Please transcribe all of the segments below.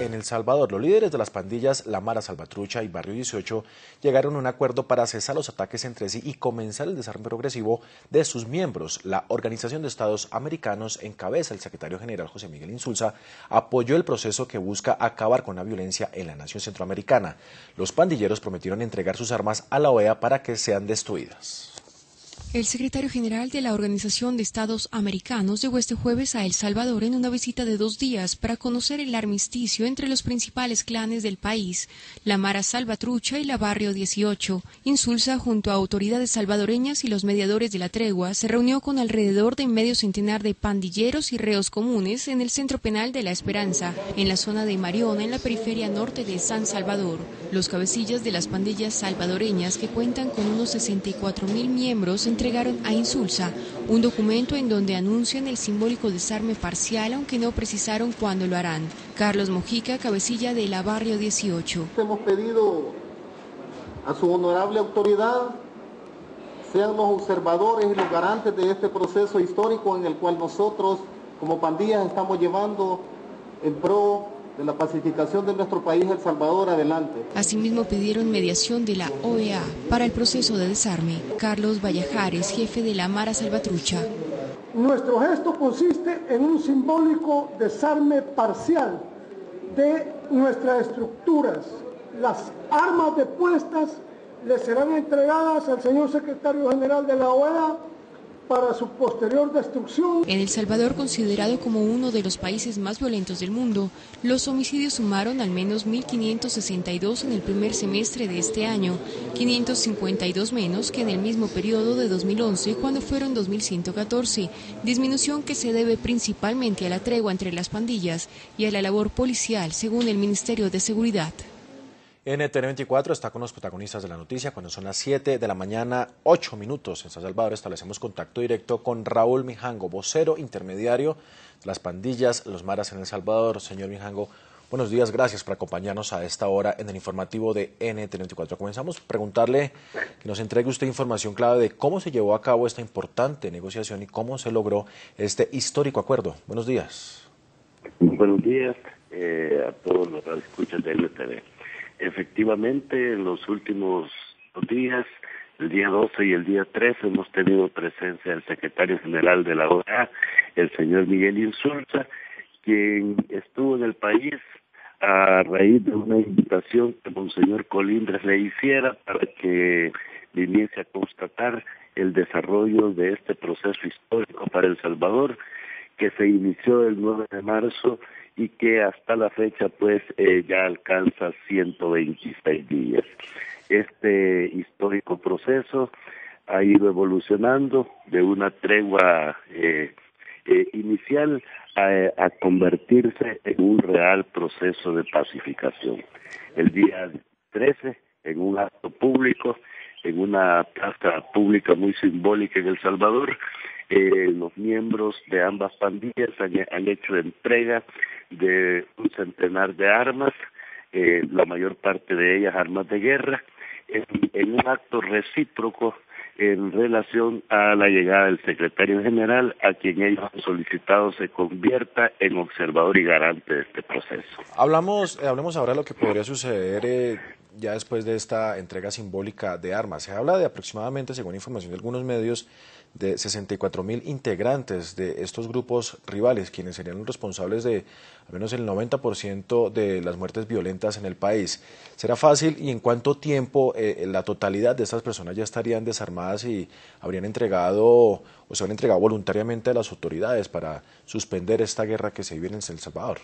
en El Salvador. Los líderes de las pandillas La Mara Salvatrucha y Barrio 18 llegaron a un acuerdo para cesar los ataques entre sí y comenzar el desarme progresivo de sus miembros. La Organización de Estados Americanos, en cabeza el secretario general José Miguel Insulza, apoyó el proceso que busca acabar con la violencia en la nación centroamericana. Los pandilleros prometieron entregar sus armas a la OEA para que sean destruidas. El secretario general de la Organización de Estados Americanos llegó este jueves a El Salvador en una visita de 2 días para conocer el armisticio entre los principales clanes del país, la Mara Salvatrucha y la Barrio 18. Insulza, junto a autoridades salvadoreñas y los mediadores de la tregua, se reunió con alrededor de medio centenar de pandilleros y reos comunes en el Centro Penal de La Esperanza, en la zona de Mariona, en la periferia norte de San Salvador. Los cabecillas de las pandillas salvadoreñas, que cuentan con unos 64,000 miembros, entregaron a Insulza un documento en donde anuncian el simbólico desarme parcial, aunque no precisaron cuándo lo harán. Carlos Mojica, cabecilla de la Barrio 18. Hemos pedido a su honorable autoridad sean los observadores y los garantes de este proceso histórico en el cual nosotros como pandillas estamos llevando en pro de la pacificación de nuestro país, El Salvador, adelante. Asimismo pidieron mediación de la OEA para el proceso de desarme. Carlos Vallajares, jefe de la Mara Salvatrucha. Nuestro gesto consiste en un simbólico desarme parcial de nuestras estructuras. Las armas depuestas le serán entregadas al señor secretario general de la OEA para su posterior destrucción. En El Salvador, considerado como uno de los países más violentos del mundo, los homicidios sumaron al menos 1.562 en el primer semestre de este año, 552 menos que en el mismo periodo de 2011, cuando fueron 2.114, disminución que se debe principalmente a la tregua entre las pandillas y a la labor policial, según el Ministerio de Seguridad. NTN 24 está con los protagonistas de la noticia cuando son las 7 de la mañana, 8 minutos. En San Salvador establecemos contacto directo con Raúl Mijango, vocero intermediario de las pandillas Los Maras en El Salvador. Señor Mijango, buenos días, gracias por acompañarnos a esta hora en el informativo de NTN 24. Comenzamos a preguntarle que nos entregue usted información clave de cómo se llevó a cabo esta importante negociación y cómo se logró este histórico acuerdo. Buenos días. Buenos días a todos los que escuchan de NTN. Efectivamente, en los últimos 2 días, el día 12 y el día 13, hemos tenido presencia del secretario general de la OEA, el señor Miguel Insulza, quien estuvo en el país a raíz de una invitación que Monseñor Colindres le hiciera para que viniese a constatar el desarrollo de este proceso histórico para El Salvador, que se inició el 9 de marzo y que hasta la fecha pues ya alcanza 126 días. Este histórico proceso ha ido evolucionando de una tregua inicial a convertirse en un real proceso de pacificación. El día 13, en un acto público, en una plaza pública muy simbólica en El Salvador, los miembros de ambas pandillas han hecho entrega de un centenar de armas, la mayor parte de ellas armas de guerra, en un acto recíproco en relación a la llegada del secretario general, a quien ellos han solicitado se convierta en observador y garante de este proceso. Hablemos ahora de lo que podría suceder ya después de esta entrega simbólica de armas. Se habla de aproximadamente, según información de algunos medios, de 64,000 integrantes de estos grupos rivales, quienes serían los responsables de al menos el 90% de las muertes violentas en el país. ¿Será fácil y en cuánto tiempo la totalidad de estas personas ya estarían desarmadas y habrían entregado o se han entregado voluntariamente a las autoridades para suspender esta guerra que se vive en El Salvador?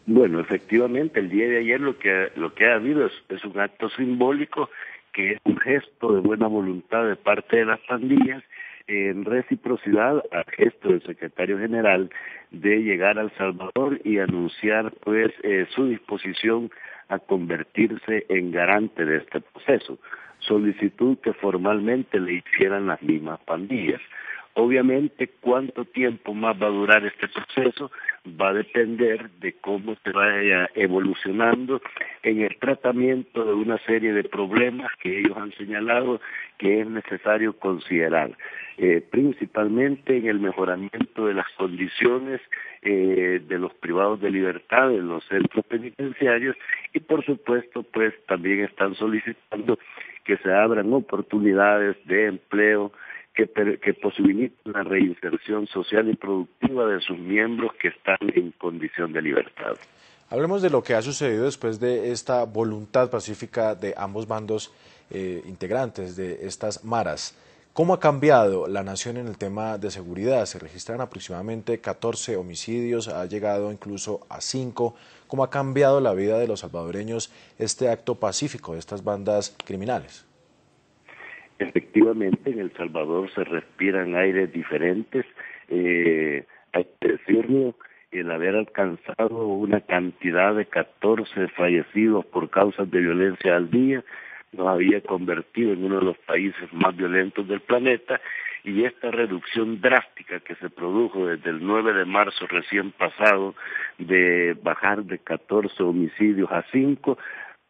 Bueno, efectivamente, el día de ayer lo que ha habido es un acto simbólico, que es un gesto de buena voluntad de parte de las pandillas, en reciprocidad al gesto del secretario general de llegar a El Salvador y anunciar pues su disposición a convertirse en garante de este proceso, solicitud que formalmente le hicieran las mismas pandillas. Obviamente, ¿cuánto tiempo más va a durar este proceso? va a depender de cómo se vaya evolucionando en el tratamiento de una serie de problemas que ellos han señalado que es necesario considerar, principalmente en el mejoramiento de las condiciones de los privados de libertad en los centros penitenciarios y por supuesto pues también están solicitando que se abran oportunidades de empleo que posibiliten la reinserción social y productiva de sus miembros que están en condición de libertad. Hablemos de lo que ha sucedido después de esta voluntad pacífica de ambos bandos integrantes de estas maras. ¿Cómo ha cambiado la nación en el tema de seguridad? Se registran aproximadamente 14 homicidios, ha llegado incluso a 5. ¿Cómo ha cambiado la vida de los salvadoreños este acto pacífico de estas bandas criminales? Efectivamente, en El Salvador se respiran aires diferentes. Hay que decirlo, el haber alcanzado una cantidad de 14 fallecidos por causas de violencia al día nos había convertido en uno de los países más violentos del planeta, y esta reducción drástica que se produjo desde el 9 de marzo recién pasado, de bajar de 14 homicidios a 5,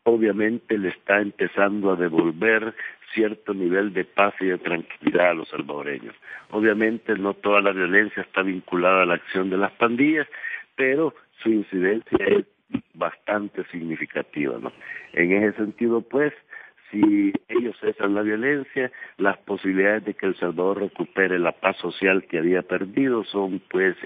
obviamente le está empezando a devolver cierto nivel de paz y de tranquilidad a los salvadoreños. Obviamente no toda la violencia está vinculada a la acción de las pandillas, pero su incidencia es bastante significativa, ¿no? En ese sentido, pues, si ellos cesan la violencia, las posibilidades de que El Salvador recupere la paz social que había perdido son, pues,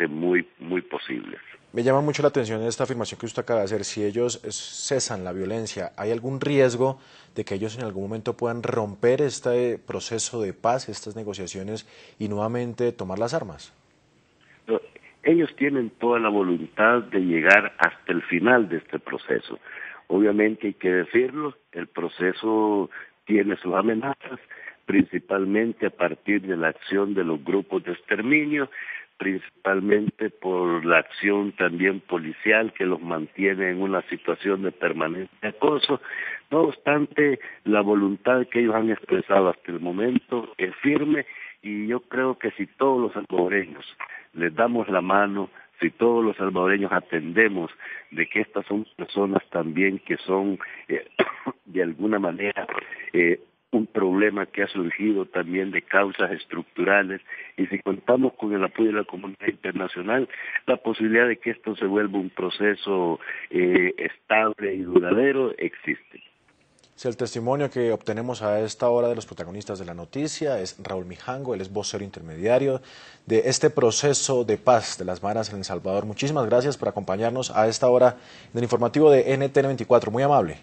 muy posibles. Me llama mucho la atención esta afirmación que usted acaba de hacer. Si ellos cesan la violencia, ¿hay algún riesgo de que ellos en algún momento puedan romper este proceso de paz, estas negociaciones, y nuevamente tomar las armas? Ellos tienen toda la voluntad de llegar hasta el final de este proceso. Obviamente hay que decirlo, el proceso tiene sus amenazas, principalmente a partir de la acción de los grupos de exterminio, principalmente por la acción también policial que los mantiene en una situación de permanente acoso. No obstante, la voluntad que ellos han expresado hasta el momento es firme, y yo creo que si todos los salvadoreños les damos la mano, si todos los salvadoreños atendemos de que estas son personas también que son de alguna manera un problema que ha surgido también de causas estructurales, y si contamos con el apoyo de la comunidad internacional, la posibilidad de que esto se vuelva un proceso estable y duradero existe. Si el testimonio que obtenemos a esta hora de los protagonistas de la noticia es Raúl Mijango, él es vocero intermediario de este proceso de paz de las maras en El Salvador. Muchísimas gracias por acompañarnos a esta hora en el informativo de NTN 24, muy amable.